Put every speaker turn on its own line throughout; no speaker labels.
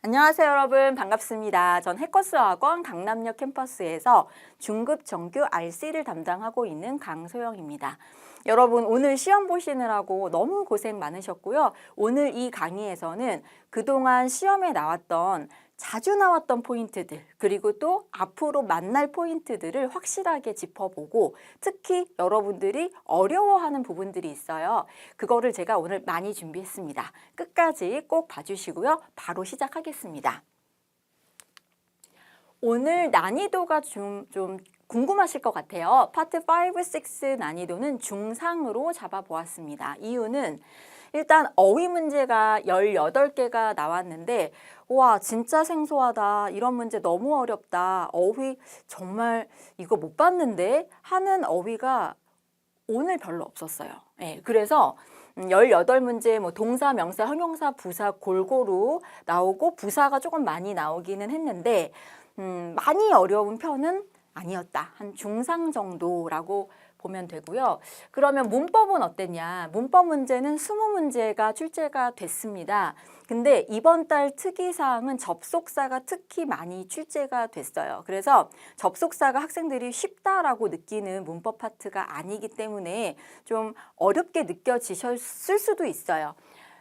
안녕하세요 여러분, 반갑습니다. 전 해커스학원 강남역 캠퍼스에서 중급 정규 RC를 담당하고 있는 강소영입니다. 여러분, 오늘 시험 보시느라고 너무 고생 많으셨고요. 오늘 이 강의에서는 그동안 시험에 나왔던 자주 나왔던 포인트들, 그리고 또 앞으로 만날 포인트들을 확실하게 짚어보고, 특히 여러분들이 어려워하는 부분들이 있어요. 그거를 제가 오늘 많이 준비했습니다. 끝까지 꼭 봐주시고요. 바로 시작하겠습니다. 오늘 난이도가 좀 궁금하실 것 같아요. 파트 5, 6 난이도는 중상으로 잡아보았습니다. 이유는 일단 어휘 문제가 18개가 나왔는데 와, 진짜 생소하다. 이런 문제 너무 어렵다. 어휘 정말 이거 못 봤는데 하는 어휘가 오늘 별로 없었어요. 네, 그래서 18문제 뭐 동사, 명사, 형용사, 부사 골고루 나오고 부사가 조금 많이 나오기는 했는데 많이 어려운 편은 아니었다. 한 중상 정도라고 보면 되고요. 그러면 문법은 어땠냐? 문법 문제는 20문제가 출제가 됐습니다. 근데 이번 달 특이사항은 접속사가 특히 많이 출제가 됐어요. 그래서 접속사가 학생들이 쉽다라고 느끼는 문법 파트가 아니기 때문에 좀 어렵게 느껴지셨을 수도 있어요.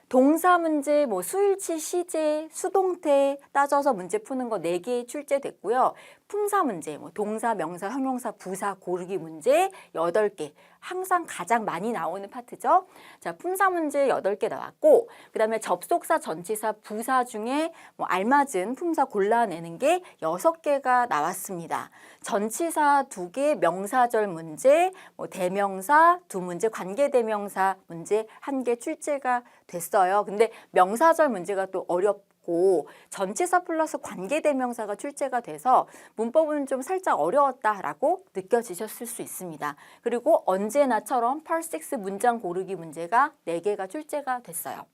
동사 문제, 뭐 수일치, 시제, 수동태 따져서 문제 푸는 거 4개 출제됐고요. 품사 문제, 뭐 동사, 명사, 형용사, 부사 고르기 문제 8개. 항상 가장 많이 나오는 파트죠. 자, 품사 문제 8개 나왔고, 그 다음에 접속사, 전치사, 부사 중에 뭐 알맞은 품사 골라내는 게 6개가 나왔습니다. 전치사 2개, 명사절 문제, 뭐 대명사 2문제, 관계대명사 문제 1개 출제가 됐어요. 근데 명사절 문제가 또 어렵고 전치사 플러스 관계대명사가 출제가 돼서 문법은 좀 살짝 어려웠다라고 느껴지셨을 수 있습니다. 그리고 언제나처럼 8, 6 문장 고르기 문제가 4개가 출제가 됐어요.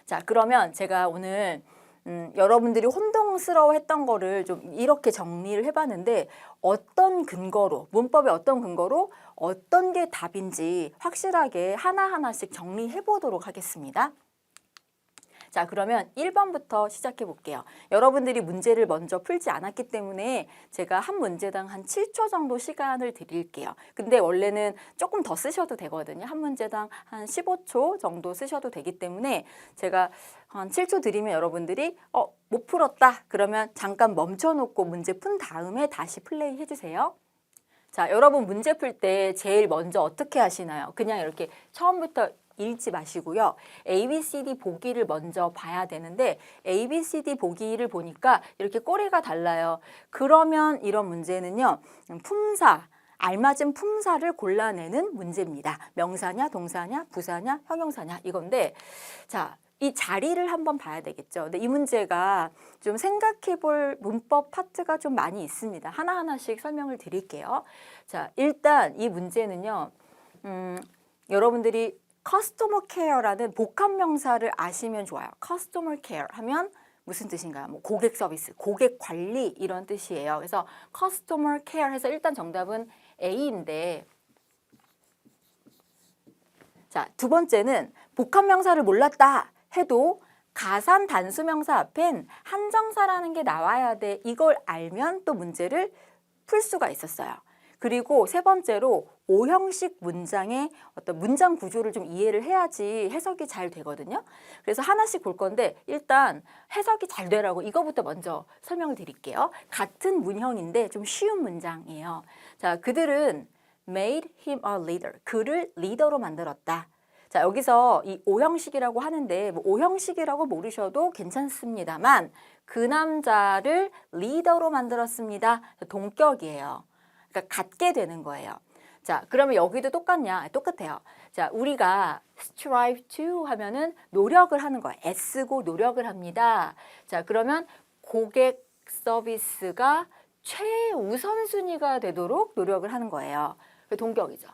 자, 그러면 제가 오늘 여러분들이 혼동스러워했던 거를 좀 이렇게 정리를 해봤는데 어떤 근거로, 문법의 어떤 근거로 어떤 게 답인지 확실하게 하나하나씩 정리해 보도록 하겠습니다. 자, 그러면 1번부터 시작해 볼게요. 여러분들이 문제를 먼저 풀지 않았기 때문에 제가 한 문제당 한 7초 정도 시간을 드릴게요. 근데 원래는 조금 더 쓰셔도 되거든요. 한 문제당 한 15초 정도 쓰셔도 되기 때문에 제가 한 7초 드리면 여러분들이 못 풀었다. 그러면 잠깐 멈춰놓고 문제 푼 다음에 다시 플레이 해주세요. 자, 여러분 문제 풀 때 제일 먼저 어떻게 하시나요? 그냥 이렇게 처음부터 읽지 마시고요. A, B, C, D 보기를 먼저 봐야 되는데 A, B, C, D 보기를 보니까 이렇게 꼬리가 달라요. 그러면 이런 문제는요. 품사, 알맞은 품사를 골라내는 문제입니다. 명사냐, 동사냐, 부사냐, 형용사냐 이건데 자, 이 자리를 한번 봐야 되겠죠. 근데 이 문제가 좀 생각해 볼 문법 파트가 좀 많이 있습니다. 하나하나씩 설명을 드릴게요. 자, 일단 이 문제는요. 여러분들이 커스터머 케어라는 복합 명사를 아시면 좋아요. 커스터머 케어 하면 무슨 뜻인가요? 뭐 고객 서비스, 고객 관리 이런 뜻이에요. 그래서 커스터머 케어 해서 일단 정답은 A인데 자, 두 번째는 복합 명사를 몰랐다 해도 가산 단수 명사 앞엔 한정사라는 게 나와야 돼. 이걸 알면 또 문제를 풀 수가 있었어요. 그리고 세 번째로 오형식 문장의 어떤 문장 구조를 좀 이해를 해야지 해석이 잘 되거든요. 그래서 하나씩 볼 건데 일단 해석이 잘 되라고 이거부터 먼저 설명을 드릴게요. 같은 문형인데 좀 쉬운 문장이에요. 자, 그들은 made him a leader. 그를 리더로 만들었다. 자, 여기서 이 오형식이라고 하는데 뭐 오형식이라고 모르셔도 괜찮습니다만 그 남자를 리더로 만들었습니다. 동격이에요. 그러니까 같게 되는 거예요. 자, 그러면 여기도 똑같냐? 똑같아요. 자, 우리가 strive to 하면은 노력을 하는 거예요. 애쓰고 노력을 합니다. 자, 그러면 고객 서비스가 최우선순위가 되도록 노력을 하는 거예요. 동격이죠.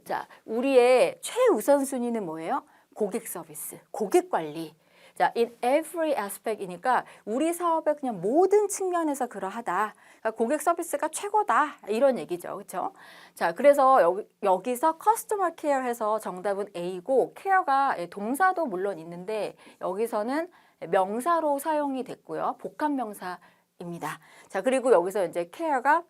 자, 우리의 최우선순위는 뭐예요? 고객 서비스, 고객 관리. 자, in every aspect이니까 우리 사업의 그냥 모든 측면에서 그러하다. 그러니까 고객 서비스가 최고다. 이런 얘기죠. 그렇죠? 자, 그래서 여기서 customer care 해서 정답은 A고 care가 동사도 물론 있는데 여기서는 명사로 사용이 됐고요. 복합명사입니다. 자, 그리고 여기서 이제 care가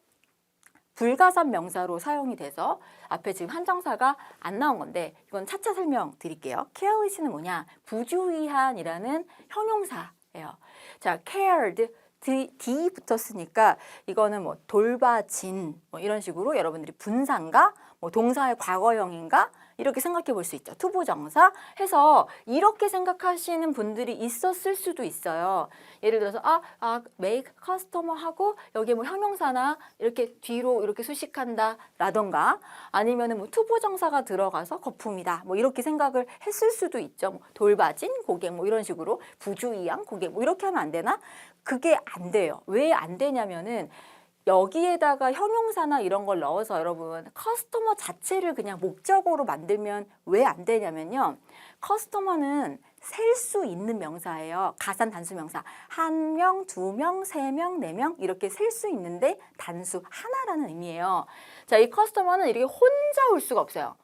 불가산 명사로 사용이 돼서 앞에 지금 한정사가 안 나온 건데 이건 차차 설명드릴게요. careless는 뭐냐? 부주의한이라는 형용사예요. 자, cared D 붙었으니까 이거는 뭐 돌봐진 뭐 이런 식으로 여러분들이 분사인가 뭐 동사의 과거형인가 이렇게 생각해 볼 수 있죠. 투부정사 해서 이렇게 생각하시는 분들이 있었을 수도 있어요. 예를 들어서 make customer 하고 여기에 뭐 형용사나 이렇게 뒤로 이렇게 수식한다 라던가 아니면은 뭐 투부정사가 들어가서 거품이다 뭐 이렇게 생각을 했을 수도 있죠. 뭐 돌봐진 고객 뭐 이런 식으로 부주의한 고객 뭐 이렇게 하면 안 되나? 그게 안 돼요. 왜 안 되냐면은 여기에다가 형용사나 이런 걸 넣어서 여러분 커스터머 자체를 그냥 목적어로 만들면 왜 안 되냐면요. 커스터머는 셀 수 있는 명사예요. 가산 단수 명사. 1명, 2명, 3명, 4명 이렇게 셀 수 있는데 단수 하나라는 의미예요. 자, 이 커스터머는 이렇게 혼자 올 수가 없어요.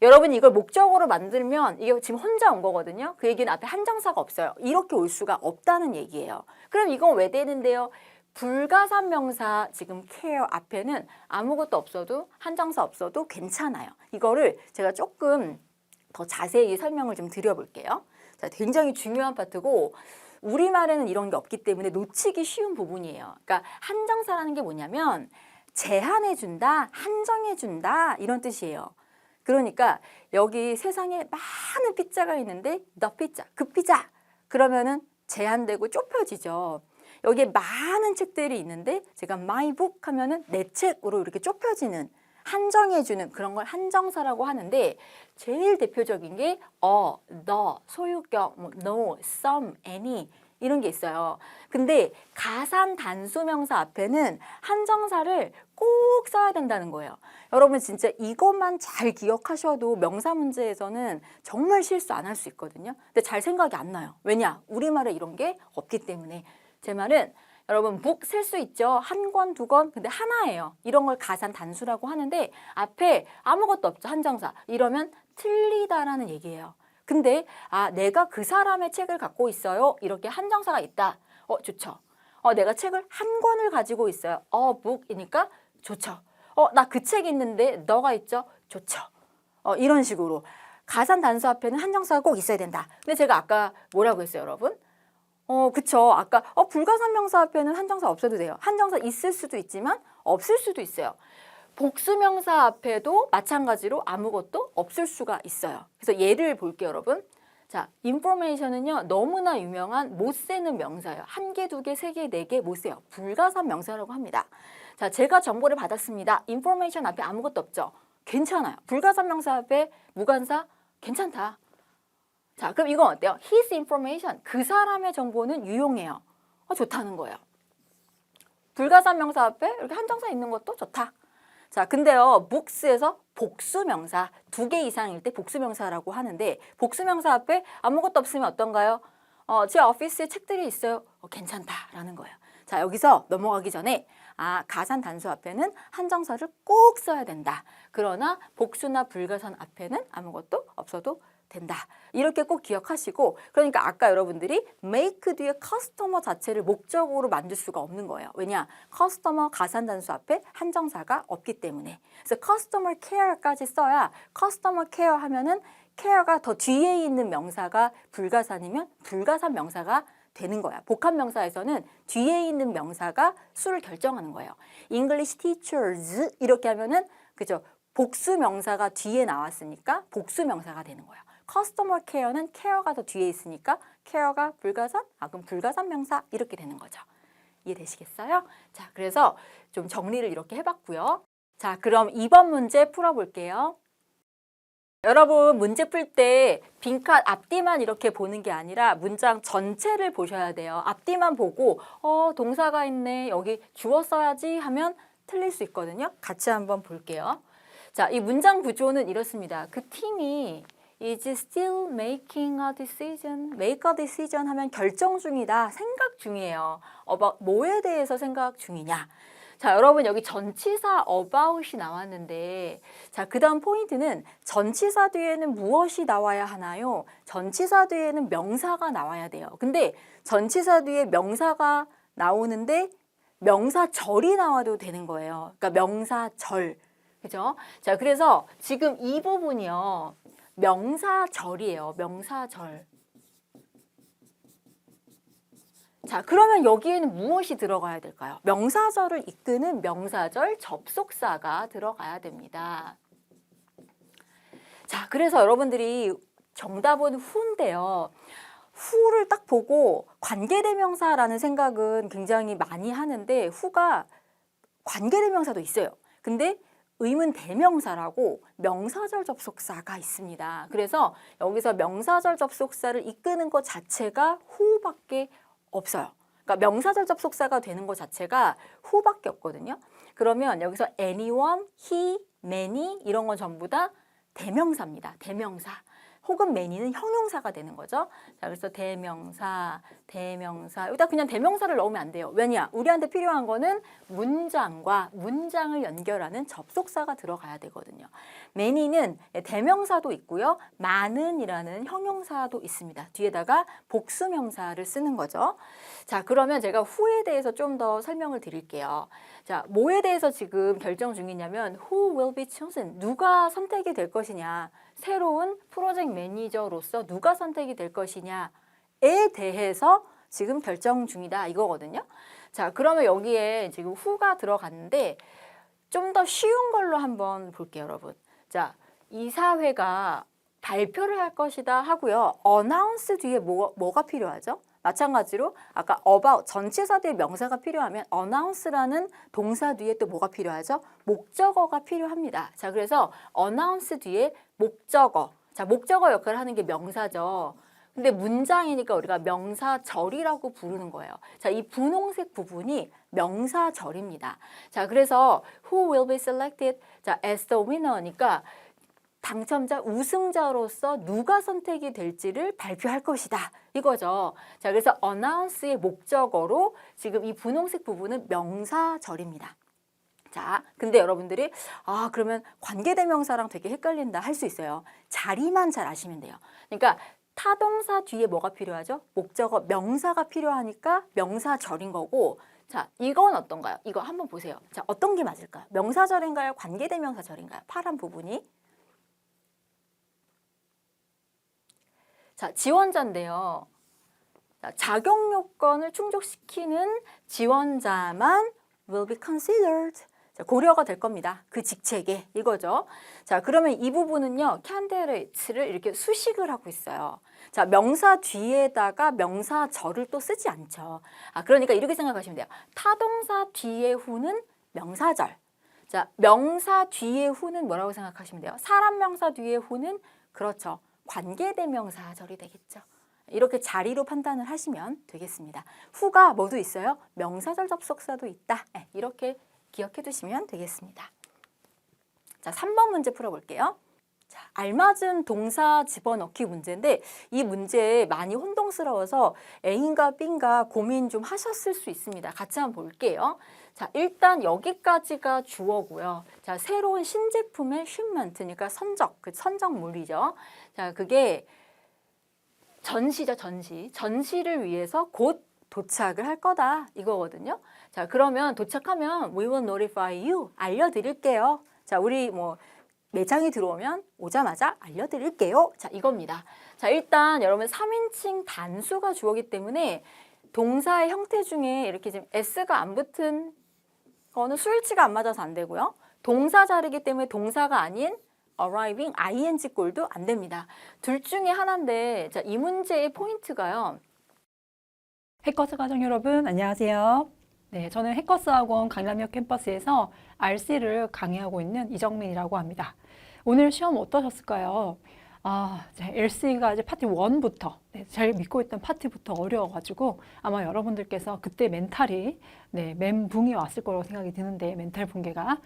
여러분이 이걸 목적어로 만들면 이게 지금 혼자 온 거거든요. 그 얘기는 앞에 한정사가 없어요. 이렇게 올 수가 없다는 얘기예요. 그럼 이건 왜 되는데요? 불가산 명사 지금 care 앞에는 아무것도 없어도 한정사 없어도 괜찮아요. 이거를 제가 조금 더 자세히 설명을 좀 드려볼게요. 자, 굉장히 중요한 파트고 우리말에는 이런 게 없기 때문에 놓치기 쉬운 부분이에요. 그러니까 한정사라는 게 뭐냐면 제한해준다, 한정해준다 이런 뜻이에요. 그러니까 여기 세상에 많은 피자가 있는데 the pizza, 그 피자 그러면은 제한되고 좁혀지죠. 여기에 많은 책들이 있는데 제가 my book 하면은 내 책으로 이렇게 좁혀지는 한정해주는 그런 걸 한정사라고 하는데 제일 대표적인 게 the, 소유격, 뭐 no, some, any 이런 게 있어요. 근데 가산 단수명사 앞에는 한정사를 꼭 써야 된다는 거예요. 여러분 진짜 이것만 잘 기억하셔도 명사 문제에서는 정말 실수 안 할 수 있거든요. 근데 잘 생각이 안 나요. 왜냐? 우리말에 이런 게 없기 때문에. 제 말은 여러분 북 쓸 수 있죠. 한 권, 두 권, 근데 하나예요. 이런 걸 가산 단수라고 하는데 앞에 아무것도 없죠. 한정사. 이러면 틀리다라는 얘기예요. 근데 내가 그 사람의 책을 갖고 있어요. 이렇게 한정사가 있다. 좋죠. 내가 책을 한 권을 가지고 있어요. 북이니까 좋죠. 나 그 책 있는데 너가 있죠. 좋죠. 이런 식으로 가산 단수 앞에는 한정사가 꼭 있어야 된다. 근데 제가 아까 뭐라고 했어요, 여러분? 그쵸. 아까 불가산 명사 앞에는 한정사 없어도 돼요. 한정사 있을 수도 있지만 없을 수도 있어요. 복수명사 앞에도 마찬가지로 아무것도 없을 수가 있어요. 그래서 예를 볼게요, 여러분. 자, information은요 너무나 유명한 못 세는 명사예요. 한 개, 두 개, 세 개, 네 개 못 세요. 불가산 명사라고 합니다. 자, 제가 정보를 받았습니다. information 앞에 아무것도 없죠. 괜찮아요. 불가산 명사 앞에 무관사 괜찮다. 자, 그럼 이건 어때요? His information, 그 사람의 정보는 유용해요. 좋다는 거예요. 불가산 명사 앞에 이렇게 한정사 있는 것도 좋다. 자, 근데요, books에서 복수명사, 2개 이상일 때 복수명사라고 하는데 복수명사 앞에 아무것도 없으면 어떤가요? 제 오피스에 책들이 있어요. 괜찮다라는 거예요. 자, 여기서 넘어가기 전에 가산 단수 앞에는 한정사를 꼭 써야 된다. 그러나 복수나 불가산 앞에는 아무것도 없어도 된다. 이렇게 꼭 기억하시고 그러니까 아까 여러분들이 make 뒤에 customer 자체를 목적으로 만들 수가 없는 거예요. 왜냐? customer 가산 단수 앞에 한정사가 없기 때문에. 그래서 customer care까지 써야 customer care 하면은 care가 더 뒤에 있는 명사가 불가산이면 불가산 명사가 되는 거야. 복합 명사에서는 뒤에 있는 명사가 수를 결정하는 거예요. English teachers 이렇게 하면은 그죠? 복수 명사가 뒤에 나왔으니까 복수 명사가 되는 거예요. 커스터머 케어는 케어가 더 뒤에 있으니까 케어가 불가산, 그럼 불가산 명사 이렇게 되는 거죠. 이해되시겠어요? 자, 그래서 좀 정리를 이렇게 해봤고요. 자, 그럼 2번 문제 풀어볼게요. 여러분 문제 풀 때 빈칸 앞뒤만 이렇게 보는 게 아니라 문장 전체를 보셔야 돼요. 앞뒤만 보고 동사가 있네, 여기 주어 써야지 하면 틀릴 수 있거든요. 같이 한번 볼게요. 자, 이 문장 구조는 이렇습니다. 그 팀이 is still making a decision. make a decision 하면 결정 중이다, 생각 중이에요. 뭐에 대해서 생각 중이냐. 자, 여러분 여기 전치사 about이 나왔는데 자, 그 다음 포인트는 전치사 뒤에는 무엇이 나와야 하나요? 전치사 뒤에는 명사가 나와야 돼요. 근데 전치사 뒤에 명사가 나오는데 명사절이 나와도 되는 거예요. 그러니까 명사절. 그죠? 자, 그래서 지금 이 부분이요. 명사절이에요. 명사절. 자, 그러면 여기에는 무엇이 들어가야 될까요? 명사절을 이끄는 명사절 접속사가 들어가야 됩니다. 자, 그래서 여러분들이 정답은 후인데요. 후를 딱 보고 관계대명사라는 생각은 굉장히 많이 하는데 후가 관계대명사도 있어요. 근데 의문대명사라고 명사절 접속사가 있습니다. 그래서 여기서 명사절 접속사를 이끄는 것 자체가 후밖에 없어요. 그러니까 명사절 접속사가 되는 것 자체가 후밖에 없거든요. 그러면 여기서 anyone, he, many 이런 건 전부 다 대명사입니다. 대명사. 혹은 many는 형용사가 되는 거죠. 자, 그래서 대명사, 대명사. 여기다 그냥 대명사를 넣으면 안 돼요. 왜냐? 우리한테 필요한 거는 문장과 문장을 연결하는 접속사가 들어가야 되거든요. many는 대명사도 있고요. 많은이라는 형용사도 있습니다. 뒤에다가 복수명사를 쓰는 거죠. 자, 그러면 제가 후에 대해서 좀 더 설명을 드릴게요. 자, 뭐에 대해서 지금 결정 중이냐면 who will be chosen? 누가 선택이 될 것이냐? 새로운 프로젝트 매니저로서 누가 선택이 될 것이냐에 대해서 지금 결정 중이다 이거거든요. 자, 그러면 여기에 지금 who가 들어갔는데 좀 더 쉬운 걸로 한번 볼게요, 여러분. 자, 이사회가 발표를 할 것이다 하고요. announce 뒤에 뭐가 필요하죠? 마찬가지로 아까 about 전치사 뒤에 명사가 필요하면 announce라는 동사 뒤에 또 뭐가 필요하죠? 목적어가 필요합니다. 자, 그래서 announce 뒤에 목적어. 자, 목적어 역할을 하는 게 명사죠. 근데 문장이니까 우리가 명사절이라고 부르는 거예요. 자, 이 분홍색 부분이 명사절입니다. 자, 그래서 who will be selected? 자, as the winner니까 당첨자, 우승자로서 누가 선택이 될지를 발표할 것이다. 이거죠. 자, 그래서 announce의 목적어로 지금 이 분홍색 부분은 명사절입니다. 자, 근데 여러분들이 그러면 관계대명사랑 되게 헷갈린다 할 수 있어요. 자리만 잘 아시면 돼요. 그러니까 타동사 뒤에 뭐가 필요하죠? 목적어, 명사가 필요하니까 명사절인 거고 자, 이건 어떤가요? 이거 한번 보세요. 자, 어떤 게 맞을까요? 명사절인가요? 관계대명사절인가요? 파란 부분이. 자, 지원자인데요. 자, 자격 요건을 충족시키는 지원자만 will be considered. 자, 고려가 될 겁니다. 그 직책에 이거죠. 자, 그러면 이 부분은요. candidates를 이렇게 수식을 하고 있어요. 자, 명사 뒤에다가 명사절을 또 쓰지 않죠. 그러니까 이렇게 생각하시면 돼요. 타동사 뒤에 후는 명사절. 자, 명사 뒤에 후는 뭐라고 생각하시면 돼요? 사람 명사 뒤에 후는 그렇죠. 관계대명사절이 되겠죠. 이렇게 자리로 판단을 하시면 되겠습니다. 후가 뭐도 있어요? 명사절 접속사도 있다. 이렇게 기억해 두시면 되겠습니다. 자, 3번 문제 풀어볼게요. 자, 알맞은 동사 집어넣기 문제인데 이 문제 많이 혼동스러워서 A인가 B인가 고민 좀 하셨을 수 있습니다. 같이 한번 볼게요. 자, 일단 여기까지가 주어고요. 자, 새로운 신제품의 shipment니까 선적, 그 선적물이죠. 자, 그게 전시죠, 전시. 전시를 위해서 곧 도착을 할 거다 이거거든요. 자, 그러면 도착하면 we will notify you. 알려드릴게요. 자, 우리 매장이 들어오면 오자마자 알려드릴게요. 자, 이겁니다. 자, 일단 여러분 3인칭 단수가 주어기 때문에 동사의 형태 중에 이렇게 지금 s가 안 붙은 거는 수일치가 안 맞아서 안 되고요. 동사 자리이기 때문에 동사가 아닌 arriving, ing 꼴도 안 됩니다. 둘 중에 하나인데 자, 이 문제의 포인트가요.
해커스 가정 여러분 안녕하세요. 네, 저는 해커스 학원 강남역 캠퍼스에서 RC를 강의하고 있는 이정민이라고 합니다. 오늘 시험 어떠셨을까요? LC가 이제 파트 1부터 제일 믿고 있던 파트부터 어려워가지고 아마 여러분들께서 그때 멘탈이 멘붕이 왔을 거라고 생각이 드는데 멘탈 붕괴가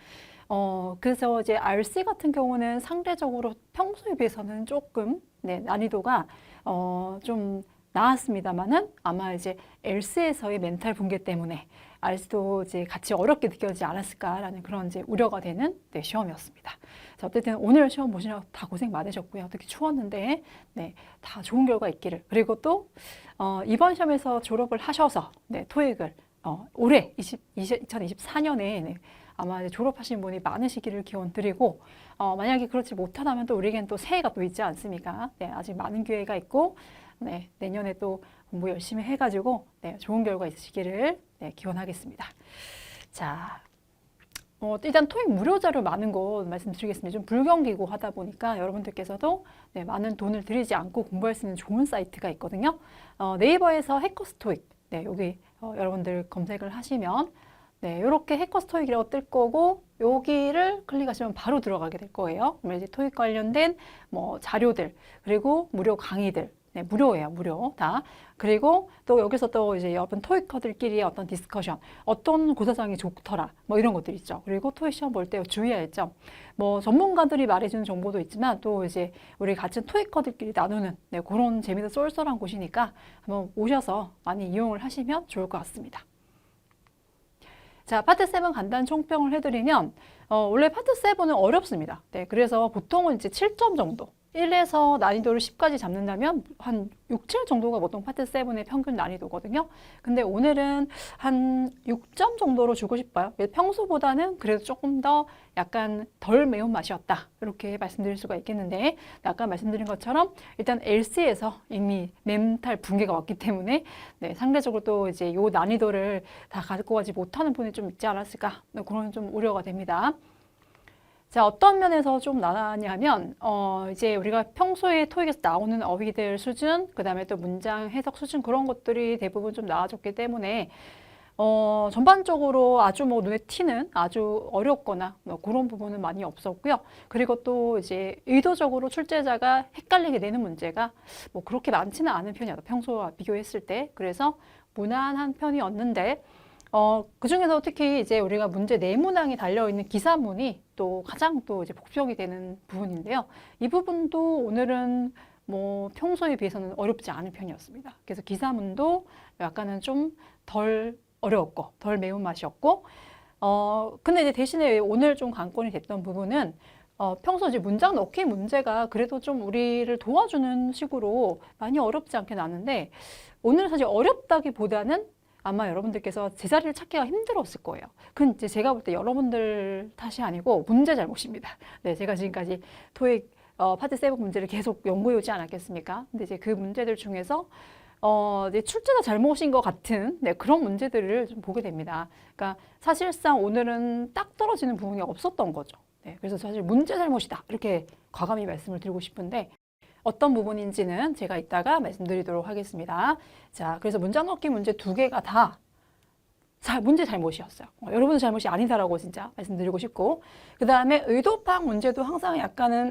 그래서 이제 RC 같은 경우는 상대적으로 평소에 비해서는 조금 난이도가 좀 나왔습니다만은 아마 이제 엘스에서의 멘탈 붕괴 때문에 RC도 이제 같이 어렵게 느껴지지 않았을까라는 그런 이제 우려가 되는 시험이었습니다. 자, 어쨌든 오늘 시험 보시느라 다 고생 많으셨고요. 특히 추웠는데 다 좋은 결과 있기를. 그리고 또 이번 시험에서 졸업을 하셔서 토익을 올해 2024년에 아마 이제 졸업하신 분이 많으시기를 기원 드리고 만약에 그렇지 못하다면 또 우리에겐 또 새해가 또 있지 않습니까? 아직 많은 기회가 있고 내년에 또 공부 열심히 해가지고 좋은 결과 있으시기를 기원하겠습니다. 자, 일단 토익 무료 자료 많은 거 말씀드리겠습니다. 좀 불경기고 하다 보니까 여러분들께서도 많은 돈을 들이지 않고 공부할 수 있는 좋은 사이트가 있거든요. 네이버에서 해커스 토익 여기 여러분들 검색을 하시면 이렇게 해커스 토익이라고 뜰 거고 여기를 클릭하시면 바로 들어가게 될 거예요. 그러면 이제 토익 관련된 뭐 자료들 그리고 무료 강의들 무료예요, 무료 다. 그리고 또 여기서 또 이제 여러분 토익커들끼리의 어떤 디스커션, 어떤 고사장이 좋더라, 뭐 이런 것들 있죠. 그리고 토익 시험 볼 때 주의할 점, 뭐 전문가들이 말해주는 정보도 있지만 또 이제 우리 같은 토익커들끼리 나누는 그런 재미도 쏠쏠한 곳이니까 한번 오셔서 많이 이용을 하시면 좋을 것 같습니다. 자, 파트 7 간단 총평을 해드리면 원래 파트 7은 어렵습니다. 그래서 보통은 이제 7점 정도. 1에서 난이도를 10까지 잡는다면 한 6, 7 정도가 보통 파트 7의 평균 난이도거든요. 근데 오늘은 한 6점 정도로 주고 싶어요. 평소보다는 그래도 조금 더 약간 덜 매운맛이었다. 이렇게 말씀드릴 수가 있겠는데 아까 말씀드린 것처럼 일단 LC에서 이미 멘탈 붕괴가 왔기 때문에 상대적으로 또 이제 요 난이도를 다 가지고 가지 못하는 분이 좀 있지 않았을까 그런 좀 우려가 됩니다. 자, 어떤 면에서 좀 나냐면 이제 우리가 평소에 토익에서 나오는 어휘들 수준, 그 다음에 또 문장 해석 수준 그런 것들이 대부분 좀 나아졌기 때문에 전반적으로 아주 뭐 눈에 튀는 아주 어렵거나 뭐 그런 부분은 많이 없었고요. 그리고 또 이제 의도적으로 출제자가 헷갈리게 되는 문제가 뭐 그렇게 많지는 않은 편이었다. 평소와 비교했을 때. 그래서 무난한 편이었는데 그 중에서 특히 이제 우리가 문제 네모낭이 달려있는 기사문이 또 가장 또 이제 복병이 되는 부분인데요. 이 부분도 오늘은 뭐 평소에 비해서는 어렵지 않은 편이었습니다. 그래서 기사문도 약간은 좀 덜 어려웠고, 덜 매운맛이었고, 근데 이제 대신에 오늘 좀 관건이 됐던 부분은 평소 이제 문장 넣기 문제가 그래도 좀 우리를 도와주는 식으로 많이 어렵지 않게 나왔는데 오늘 사실 어렵다기보다는 아마 여러분들께서 제자리를 찾기가 힘들었을 거예요. 그건 이제 제가 볼 때 여러분들 탓이 아니고 문제 잘못입니다. 제가 지금까지 토익 파트 7 문제를 계속 연구해 오지 않았겠습니까? 근데 이제 그 문제들 중에서 이제 출제자 잘못인 것 같은 그런 문제들을 좀 보게 됩니다. 그러니까 사실상 오늘은 딱 떨어지는 부분이 없었던 거죠. 그래서 사실 문제 잘못이다 이렇게 과감히 말씀을 드리고 싶은데 어떤 부분인지는 제가 이따가 말씀드리도록 하겠습니다. 자, 그래서 문장 넣기 문제 2개가 다 문제 잘못이었어요. 여러분의 잘못이 아니다라고 진짜 말씀드리고 싶고 그 다음에 의도 파악 문제도 항상 약간은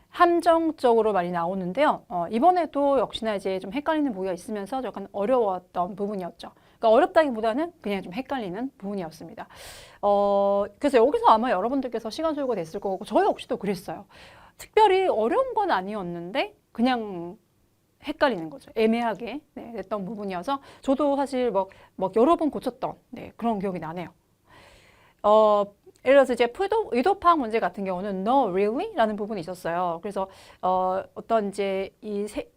함정적으로 많이 나오는데요. 이번에도 역시나 이제 좀 헷갈리는 부분이 있으면서 약간 어려웠던 부분이었죠. 그러니까 어렵다기보다는 그냥 좀 헷갈리는 부분이었습니다. 그래서 여기서 아마 여러분들께서 시간 소요가 됐을 거고 저 역시도 그랬어요. 특별히 어려운 건 아니었는데 그냥 헷갈리는 거죠. 애매하게 됐던 부분이어서 저도 사실 막 여러 번 고쳤던 그런 기억이 나네요. 예를 들어서 이제 의도 파악 문제 같은 경우는 No, really? 라는 부분이 있었어요. 그래서 어떤 이제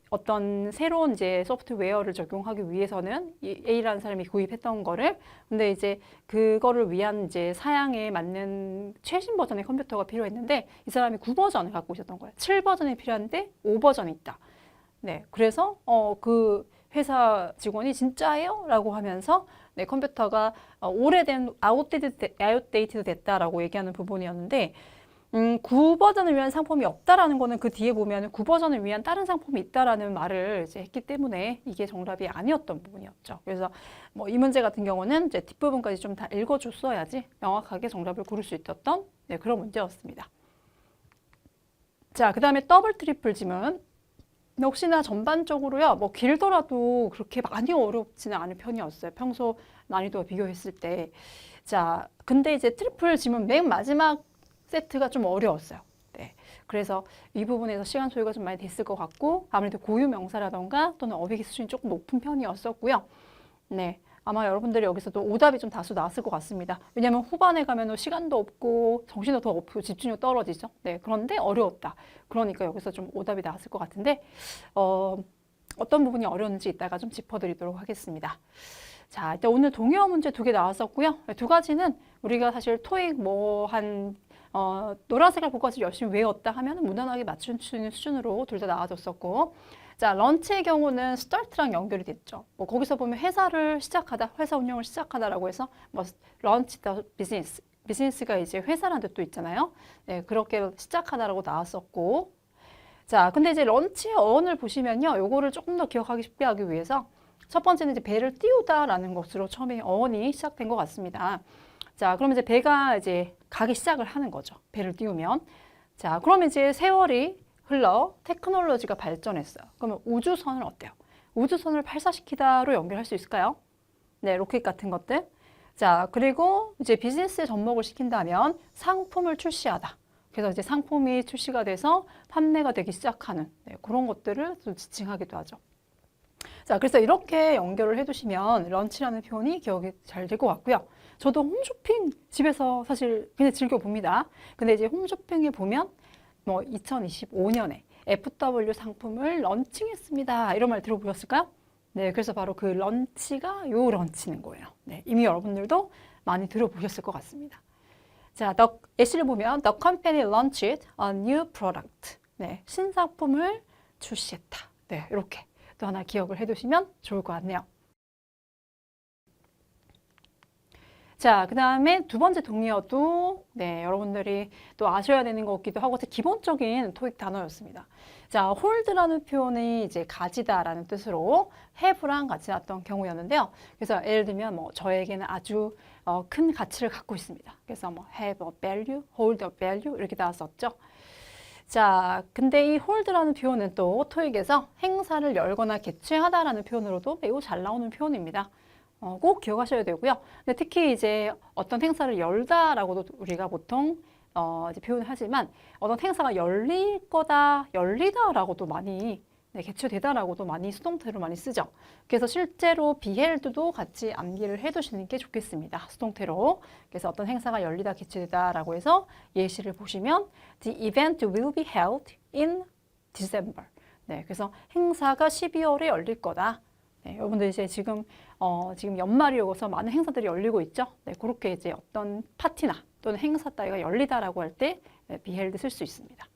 어떤 새로운 이제 소프트웨어를 적용하기 위해서는 이 A라는 사람이 구입했던 거를 근데 이제 그거를 위한 이제 사양에 맞는 최신 버전의 컴퓨터가 필요했는데 이 사람이 9버전을 갖고 있었던 거예요. 7버전이 필요한데 5버전이 있다. 그래서 그 회사 직원이 진짜예요? 라고 하면서 컴퓨터가 오래된 아웃데이트 됐다라고 얘기하는 부분이었는데 9버전을 위한 상품이 없다라는 거는 그 뒤에 보면 9버전을 위한 다른 상품이 있다라는 말을 이제 했기 때문에 이게 정답이 아니었던 부분이었죠. 그래서 뭐 이 문제 같은 경우는 이제 뒷부분까지 좀 다 읽어줬어야지 명확하게 정답을 고를 수 있었던 그런 문제였습니다. 자, 그 다음에 더블 트리플 지문. 역시나 전반적으로요, 뭐 길더라도 그렇게 많이 어렵지는 않은 편이었어요. 평소 난이도와 비교했을 때. 자, 근데 이제 트리플 지문 맨 마지막 세트가 좀 어려웠어요. 그래서 이 부분에서 시간 소요가 좀 많이 됐을 것 같고 아무래도 고유 명사라던가 또는 어휘 수준이 조금 높은 편이었었고요. 네. 아마 여러분들이 여기서도 오답이 좀 다수 나왔을 것 같습니다. 왜냐하면 후반에 가면 시간도 없고 정신도 더 없고 집중력 떨어지죠. 네, 그런데 어려웠다. 그러니까 여기서 좀 오답이 나왔을 것 같은데 어떤 부분이 어려운지 이따가 좀 짚어드리도록 하겠습니다. 자, 일단 오늘 동의어 문제 2개 나왔었고요. 2가지는 우리가 사실 토익 노란색을 보고 열심히 외웠다 하면 무난하게 맞출 수 있는 수준으로 둘 다 나와줬었고, 자, 런치의 경우는 start랑 연결이 됐죠. 뭐 거기서 보면 회사를 시작하다, 회사 운영을 시작하다라고 해서 뭐 launch the business, 비즈니스가 이제 회사라는 뜻도 있잖아요. 네, 그렇게 시작하다라고 나왔었고, 자, 근데 이제 런치의 어원을 보시면요, 요거를 조금 더 기억하기 쉽게 하기 위해서 첫 번째는 이제 배를 띄우다라는 것으로 처음에 어원이 시작된 것 같습니다. 자, 그러면 이제 배가 이제 가기 시작을 하는 거죠. 배를 띄우면. 자, 그러면 이제 세월이 흘러 테크놀로지가 발전했어요. 그러면 우주선은 어때요? 우주선을 발사시키다로 연결할 수 있을까요? 네, 로켓 같은 것들. 자, 그리고 이제 비즈니스에 접목을 시킨다면 상품을 출시하다. 그래서 이제 상품이 출시가 돼서 판매가 되기 시작하는 그런 것들을 좀 지칭하기도 하죠. 자, 그래서 이렇게 연결을 해두시면 런치라는 표현이 기억이 잘 될 것 같고요. 저도 홈쇼핑 집에서 사실 그냥 즐겨봅니다. 근데 이제 홈쇼핑에 보면 뭐 2025년에 FW 상품을 런칭했습니다. 이런 말 들어보셨을까요? 네, 그래서 바로 그 런치가 요 런치는 거예요. 네, 이미 여러분들도 많이 들어보셨을 것 같습니다. 자, 예시를 보면 The company launched a new product. 네, 신상품을 출시했다. 네, 이렇게 또 하나 기억을 해두시면 좋을 것 같네요. 자, 그 다음에 2번째 동의어도 여러분들이 또 아셔야 되는 것 같기도 하고 기본적인 토익 단어였습니다. 자, hold라는 표현이 이제 가지다라는 뜻으로 have랑 같이 나왔던 경우였는데요. 그래서 예를 들면 뭐 저에게는 아주 큰 가치를 갖고 있습니다. 그래서 뭐 have a value, hold a value 이렇게 나왔었죠. 자, 근데 이 hold라는 표현은 또 토익에서 행사를 열거나 개최하다라는 표현으로도 매우 잘 나오는 표현입니다. 꼭 기억하셔야 되고요. 근데 특히 이제 어떤 행사를 열다라고도 우리가 보통 이제 표현을 하지만 어떤 행사가 열릴 거다, 열리다라고도 많이 개최되다라고도 많이 수동태로 많이 쓰죠. 그래서 실제로 be held도 같이 암기를 해두시는 게 좋겠습니다. 수동태로. 그래서 어떤 행사가 열리다, 개최되다라고 해서 예시를 보시면 the event will be held in December. 네, 그래서 행사가 12월에 열릴 거다. 네, 여러분들 이제 지금 연말이 오고서 많은 행사들이 열리고 있죠. 네, 그렇게 이제 어떤 파티나 또는 행사 따위가 열리다라고 할 때 be held 쓸 수 있습니다.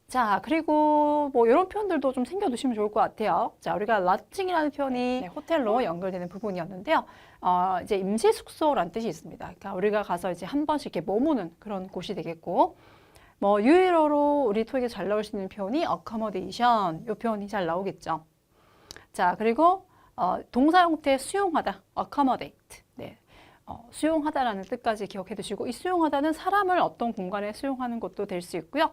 자, 그리고 뭐 이런 표현들도 좀 챙겨두시면 좋을 것 같아요. 자, 우리가 lodging이라는 표현이 호텔로 연결되는 부분이었는데요. 이제 임시 숙소라는 뜻이 있습니다. 그러니까 우리가 가서 이제 한 번씩 이렇게 머무는 그런 곳이 되겠고, 뭐 유일어로 우리 토익에 잘 나올 수 있는 표현이 accommodation, 이 표현이 잘 나오겠죠. 자, 그리고 동사 형태 수용하다, accommodate. 네. 수용하다라는 뜻까지 기억해 두시고, 이 수용하다는 사람을 어떤 공간에 수용하는 것도 될 수 있고요.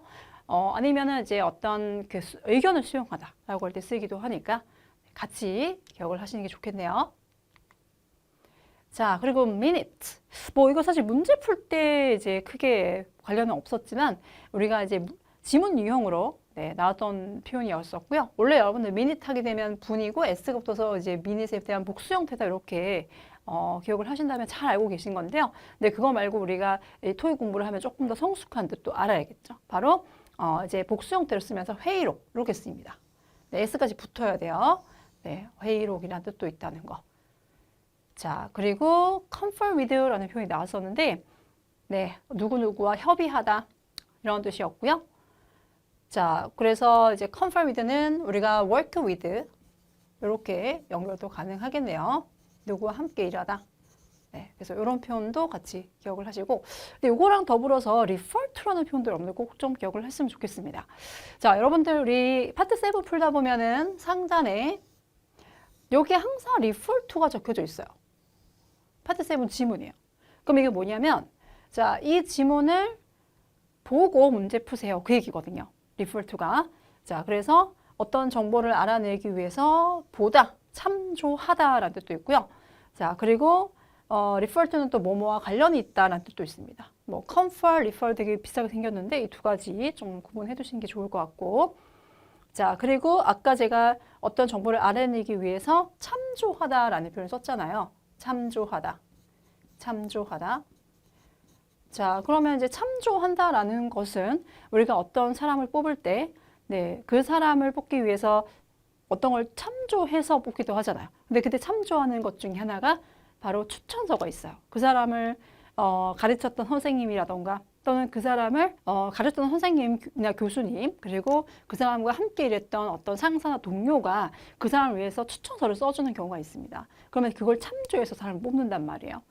아니면은 이제 어떤 그 의견을 수용하다라고 할 때 쓰기도 하니까 같이 기억을 하시는 게 좋겠네요. 자, 그리고 minute. 뭐 이거 사실 문제 풀 때 이제 크게 관련은 없었지만 우리가 이제 지문 유형으로 나왔던 표현이었었고요. 원래 여러분들 minute 하게 되면 분이고 s가 붙어서 이제 minute에 대한 복수 형태다 이렇게 기억을 하신다면 잘 알고 계신 건데요. 근데 그거 말고 우리가 토익 공부를 하면 조금 더 성숙한 뜻도 알아야겠죠. 바로 이제 복수 형태로 쓰면서 회의록 이렇게 쓰입니다. 네, s까지 붙어야 돼요. 네, 회의록이라는 뜻도 있다는 거. 자, 그리고 confer with라는 표현이 나왔었는데, 네, 누구누구와 협의하다 이런 뜻이었고요. 자, 그래서 이제 confer with는 우리가 work with 이렇게 연결도 가능하겠네요. 누구와 함께 일하다. 네, 그래서 이런 표현도 같이 기억을 하시고, 근데 이거랑 더불어서 refer to라는 표현도 여러분들 꼭 좀 기억을 했으면 좋겠습니다. 자, 여러분들 우리 파트 7 풀다 보면은 상단에 여기에 항상 refer to가 적혀져 있어요. 파트 7 지문이에요. 그럼 이게 뭐냐면, 자, 이 지문을 보고 문제 푸세요. 그 얘기거든요. refer to가. 자, 그래서 어떤 정보를 알아내기 위해서 보다, 참조하다라는 뜻도 있고요. 자, 그리고 refer to는 또 뭐뭐와 관련이 있다라는 뜻도 있습니다. 뭐 confer, refer 되게 비슷하게 생겼는데 이 두 가지 좀 구분해 두시는 게 좋을 것 같고. 자, 그리고 아까 제가 어떤 정보를 알아내기 위해서 참조하다라는 표현을 썼잖아요. 참조하다. 참조하다. 자, 그러면 이제 참조한다라는 것은 우리가 어떤 사람을 뽑을 때, 네, 그 사람을 뽑기 위해서 어떤 걸 참조해서 뽑기도 하잖아요. 근데 그때 참조하는 것 중에 하나가 바로 추천서가 있어요. 그 사람을 가르쳤던 선생님이라던가 또는 그 사람을 가르쳤던 선생님이나 교수님 그리고 그 사람과 함께 일했던 어떤 상사나 동료가 그 사람을 위해서 추천서를 써주는 경우가 있습니다. 그러면 그걸 참조해서 사람을 뽑는단 말이에요.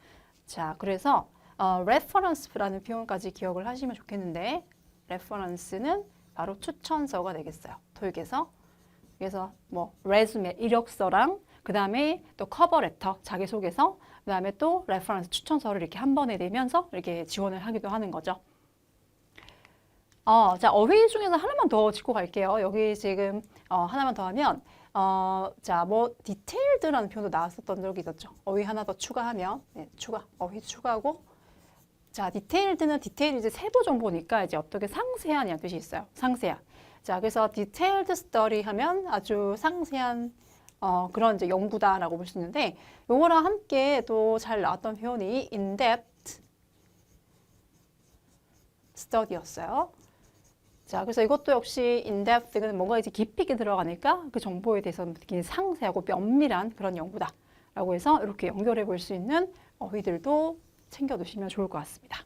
자, 그래서 reference라는 표현까지 기억을 하시면 좋겠는데 reference는 바로 추천서가 되겠어요. 토익에서. 그래서 뭐 resume, 이력서랑 그 다음에 또 커버레터, 자기소개서, 그 다음에 또 레퍼런스, 추천서를 이렇게 한 번에 내면서 이렇게 지원을 하기도 하는 거죠. 자, 어휘 중에서 하나만 더 짚고 갈게요. 여기 지금 하나만 더 하면 자, 뭐 detailled라는 표현도 나왔었던 적이 있었죠. 어휘 하나 더 추가하면 추가, 어휘 추가하고 자, detailled는 디테일 이제 세부 정보니까 이제 어떻게 상세한이라는 뜻이 있어요. 상세한. 자, 그래서 detailed study 하면 아주 상세한 그런 이제 연구다라고 볼 수 있는데 요거랑 함께 또 잘 나왔던 표현이 in-depth study였어요. 자, 그래서 이것도 역시 in-depth는 뭔가 이제 깊이 있게 들어가니까 그 정보에 대해서 되게 상세하고 면밀한 그런 연구다라고 해서 이렇게 연결해 볼 수 있는 어휘들도 챙겨 두시면 좋을 것 같습니다.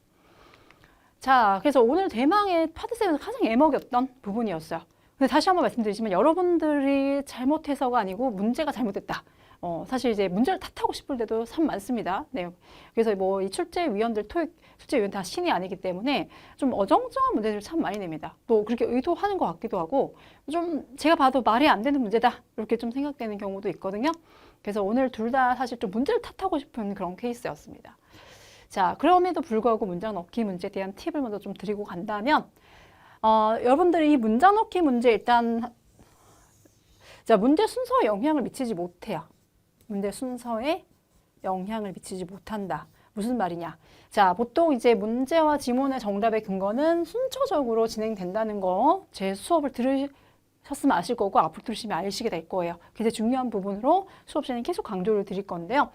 자, 그래서 오늘 대망의 파트 7에서 가장 애먹였던 부분이었어요. 근데 다시 한번 말씀드리지만 여러분들이 잘못해서가 아니고 문제가 잘못됐다. 사실 이제 문제를 탓하고 싶을 때도 참 많습니다. 네. 그래서 뭐 이 출제위원들, 토익 출제위원 다 신이 아니기 때문에 좀 어정쩡한 문제들을 참 많이 냅니다. 또 그렇게 의도하는 것 같기도 하고 좀 제가 봐도 말이 안 되는 문제다. 이렇게 좀 생각되는 경우도 있거든요. 그래서 오늘 둘 다 사실 좀 문제를 탓하고 싶은 그런 케이스였습니다. 자, 그럼에도 불구하고 문장 넣기 문제에 대한 팁을 먼저 좀 드리고 간다면 여러분들이 이 문장 넣기 문제 일단 자, 문제 순서에 영향을 미치지 못해요. 문제 순서에 영향을 미치지 못한다. 무슨 말이냐? 자, 보통 이제 문제와 지문의 정답의 근거는 순서적으로 진행된다는 거 제 수업을 들으셨으면 아실 거고 앞으로 들으시면 아시게 될 거예요. 그게 중요한 부분으로 수업 시간에 계속 강조를 드릴 건데요.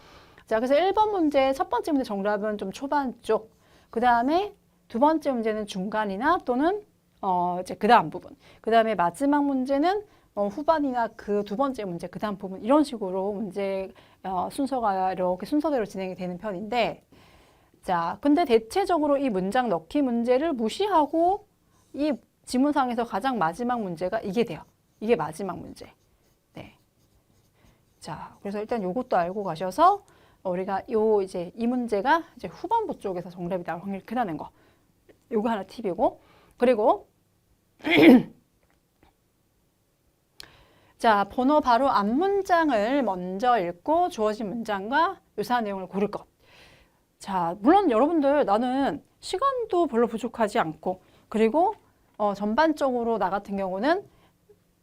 자, 그래서 1번 문제, 첫 번째 문제 정답은 좀 초반 쪽, 그 다음에 두 번째 문제는 중간이나 또는 이제 그 다음 부분, 그 다음에 마지막 문제는 후반이나 그 두 번째 문제, 그 다음 부분 이런 식으로 문제 순서가 이렇게 순서대로 진행이 되는 편인데 자, 근데 대체적으로 이 문장 넣기 문제를 무시하고 이 지문상에서 가장 마지막 문제가 이게 돼요. 이게 마지막 문제. 네. 자, 그래서 일단 요것도 알고 가셔서 우리가 이제 이 문제가 이제 후반부 쪽에서 정답이 나올 확률이 크다는 거. 요거 하나 팁이고. 그리고 자, 번호 바로 앞 문장을 먼저 읽고 주어진 문장과 유사한 내용을 고를 것. 자, 물론 여러분들 나는 시간도 별로 부족하지 않고 그리고 전반적으로 나 같은 경우는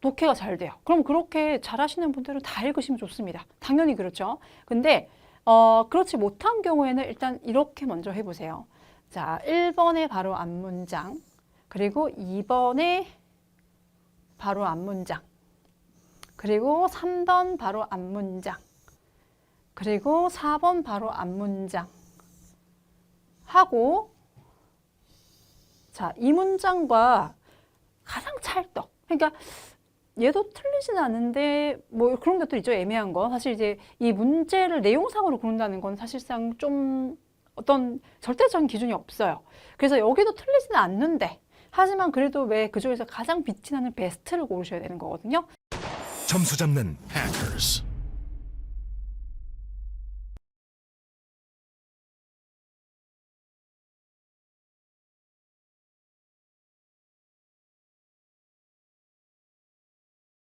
독해가 잘 돼요. 그럼 그렇게 잘하시는 분들은 다 읽으시면 좋습니다. 당연히 그렇죠. 근데 그렇지 못한 경우에는 일단 이렇게 먼저 해보세요. 자, 1번에 바로 앞 문장 그리고 2번에 바로 앞 문장 그리고 3번 바로 앞 문장 그리고 4번 바로 앞 문장 하고 자, 이 문장과 가장 찰떡 그러니까 얘도 틀리진 않은데 뭐 그런 것도 있죠. 애매한 거. 사실 이제 이 문제를 내용상으로 고른다는 건 사실상 좀 어떤 절대적인 기준이 없어요. 그래서 여기도 틀리지는 않는데 하지만 그래도 왜 그중에서 가장 빛이 나는 베스트를 고르셔야 되는 거거든요.
점수 잡는 Hackers.